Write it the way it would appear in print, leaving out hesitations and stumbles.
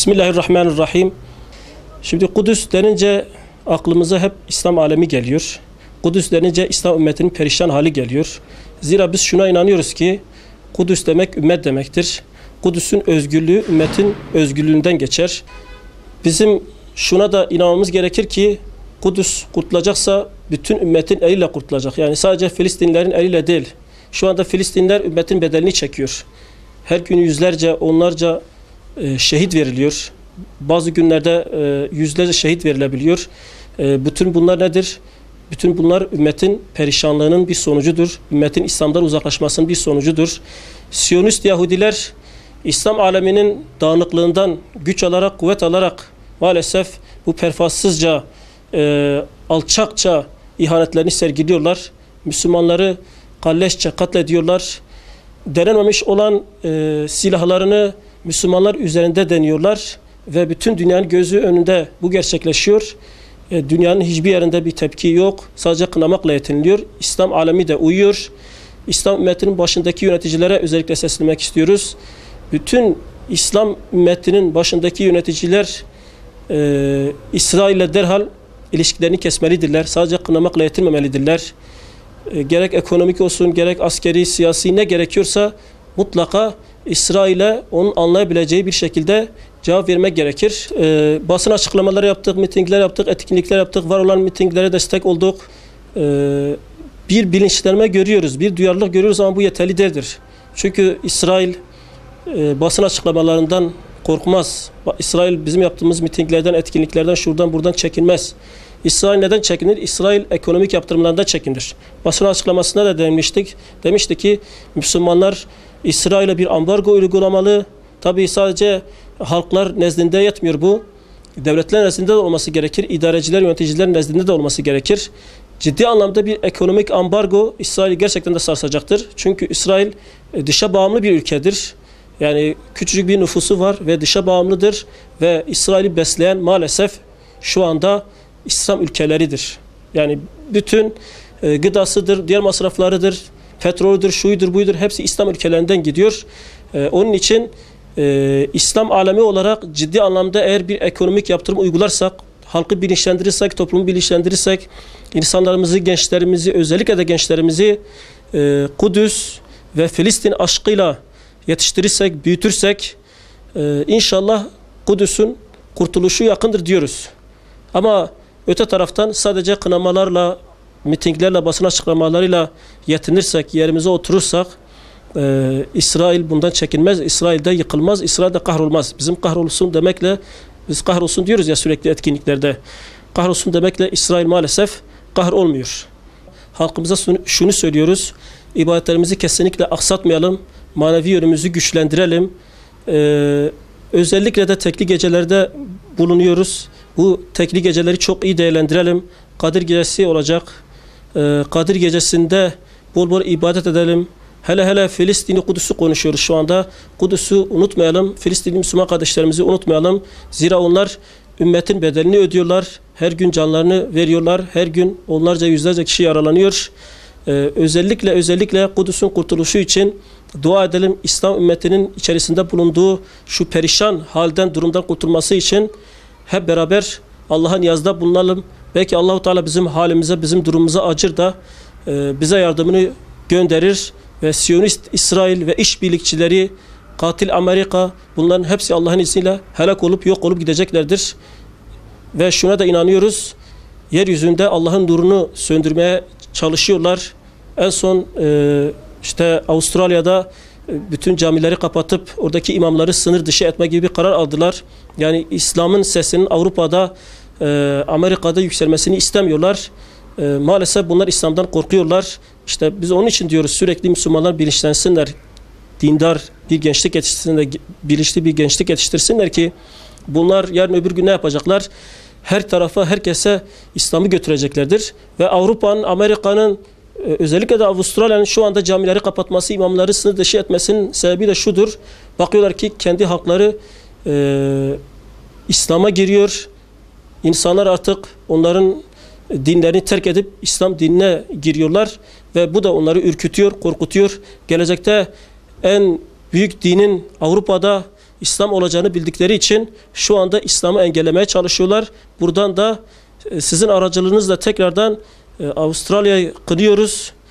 Bismillahirrahmanirrahim. Şimdi Kudüs denince aklımıza hep İslam alemi geliyor. Kudüs denince İslam ümmetinin perişan hali geliyor. Zira biz şuna inanıyoruz ki Kudüs demek ümmet demektir. Kudüs'ün özgürlüğü ümmetin özgürlüğünden geçer. Bizim şuna da inanmamız gerekir ki Kudüs kurtulacaksa bütün ümmetin eliyle kurtulacak. Yani sadece Filistinlilerin eliyle değil. Şu anda Filistinliler ümmetin bedelini çekiyor. Her gün yüzlerce, onlarca şehit veriliyor. Bazı günlerde yüzlerce şehit verilebiliyor. Bütün bunlar nedir? Bütün bunlar ümmetin perişanlığının bir sonucudur. Ümmetin İslam'dan uzaklaşmasının bir sonucudur. Siyonist Yahudiler İslam aleminin dağınıklığından güç alarak, kuvvet alarak maalesef bu pervasızca, alçakça ihanetlerini sergiliyorlar. Müslümanları kalleşçe katlediyorlar. Denenmemiş olan silahlarını Müslümanlar üzerinde deniyorlar ve bütün dünyanın gözü önünde bu gerçekleşiyor. Dünyanın hiçbir yerinde bir tepki yok. Sadece kınamakla yetiniliyor. İslam alemi de uyuyor. İslam ümmetinin başındaki yöneticilere özellikle seslenmek istiyoruz. Bütün İslam ümmetinin başındaki yöneticiler İsrail'le derhal ilişkilerini kesmelidirler. Sadece kınamakla yetinmemelidirler. Gerek ekonomik olsun, gerek askeri, siyasi ne gerekiyorsa mutlaka İsrail'e onun anlayabileceği bir şekilde cevap vermek gerekir. Basın açıklamaları yaptık, mitingler yaptık, etkinlikler yaptık, var olan mitinglere destek olduk. Bir bilinçlenme görüyoruz, bir duyarlılık görüyoruz ama bu yeterli değildir. Çünkü İsrail basın açıklamalarından korkmaz. İsrail bizim yaptığımız mitinglerden, etkinliklerden, şuradan buradan çekinmez. İsrail neden çekinir? İsrail ekonomik yaptırımlarında çekinir. Basın açıklamasında da demişti ki Müslümanlar İsrail'e bir ambargo uygulamalı. Tabii sadece halklar nezdinde yetmiyor bu. Devletler nezdinde de olması gerekir. İdareciler, yöneticiler nezdinde de olması gerekir. Ciddi anlamda bir ekonomik ambargo İsrail'i gerçekten de sarsacaktır. Çünkü İsrail dışa bağımlı bir ülkedir. Yani küçücük bir nüfusu var ve dışa bağımlıdır. Ve İsrail'i besleyen maalesef şu anda İslam ülkeleridir. Yani bütün gıdasıdır, diğer masraflarıdır, petrolüdür, şuydur, buydur hepsi İslam ülkelerinden gidiyor. Onun için İslam alemi olarak ciddi anlamda eğer bir ekonomik yaptırım uygularsak, halkı bilinçlendirirsek, toplumu bilinçlendirirsek, insanlarımızı, gençlerimizi, özellikle de gençlerimizi Kudüs ve Filistin aşkıyla yetiştirirsek, büyütürsek inşallah Kudüs'ün kurtuluşu yakındır diyoruz. Ama öte taraftan sadece kınamalarla, mitinglerle, basın açıklamalarıyla yetinirsek, yerimize oturursak İsrail bundan çekinmez, İsrail de yıkılmaz, İsrail de kahrolmaz. Bizim kahrolsun demekle, biz kahrolsun diyoruz ya sürekli etkinliklerde. Kahrolsun demekle İsrail maalesef kahrolmuyor. Halkımıza şunu söylüyoruz, ibadetlerimizi kesinlikle aksatmayalım, manevi yönümüzü güçlendirelim. Özellikle de tekli gecelerde bulunuyoruz. Bu tekli geceleri çok iyi değerlendirelim. Kadir gecesi olacak. Kadir gecesinde bol bol ibadet edelim. Hele Filistin'i, Kudüs'ü konuşuyoruz şu anda. Kudüs'ü unutmayalım. Filistinli Müslüman kardeşlerimizi unutmayalım. Zira onlar ümmetin bedelini ödüyorlar. Her gün canlarını veriyorlar. Her gün onlarca yüzlerce kişi yaralanıyor. Özellikle Kudüs'ün kurtuluşu için dua edelim. İslam ümmetinin içerisinde bulunduğu şu perişan halden, durumdan kurtulması için hep beraber Allah'a niyazda bulunalım. Belki Allahu Teala bizim halimize, bizim durumumuza acır da bize yardımını gönderir ve Siyonist İsrail ve işbirlikçileri, katil Amerika, bunların hepsi Allah'ın izniyle helak olup yok olup gideceklerdir. Ve şuna da inanıyoruz, yeryüzünde Allah'ın nurunu söndürmeye çalışıyorlar. En son işte Avustralya'da bütün camileri kapatıp oradaki imamları sınır dışı etme gibi bir karar aldılar. Yani İslam'ın sesinin Avrupa'da, Amerika'da yükselmesini istemiyorlar. Maalesef bunlar İslam'dan korkuyorlar. İşte biz onun için diyoruz sürekli Müslümanlar bilinçlensinler. Dindar bir gençlik yetiştirsinler, bilinçli bir gençlik yetiştirsinler ki bunlar yarın öbür gün ne yapacaklar? Her tarafa, herkese İslam'ı götüreceklerdir. Ve Avrupa'nın, Amerika'nın, özellikle de Avustralya'nın şu anda camileri kapatması, imamları sınır dışı etmesinin sebebi de şudur. Bakıyorlar ki kendi halkları İslam'a giriyor. İnsanlar artık onların dinlerini terk edip İslam dinine giriyorlar ve bu da onları ürkütüyor, korkutuyor. Gelecekte en büyük dinin Avrupa'da İslam olacağını bildikleri için şu anda İslam'ı engellemeye çalışıyorlar. Buradan da sizin aracılığınızla tekrardan Avustralya'yı kınıyoruz.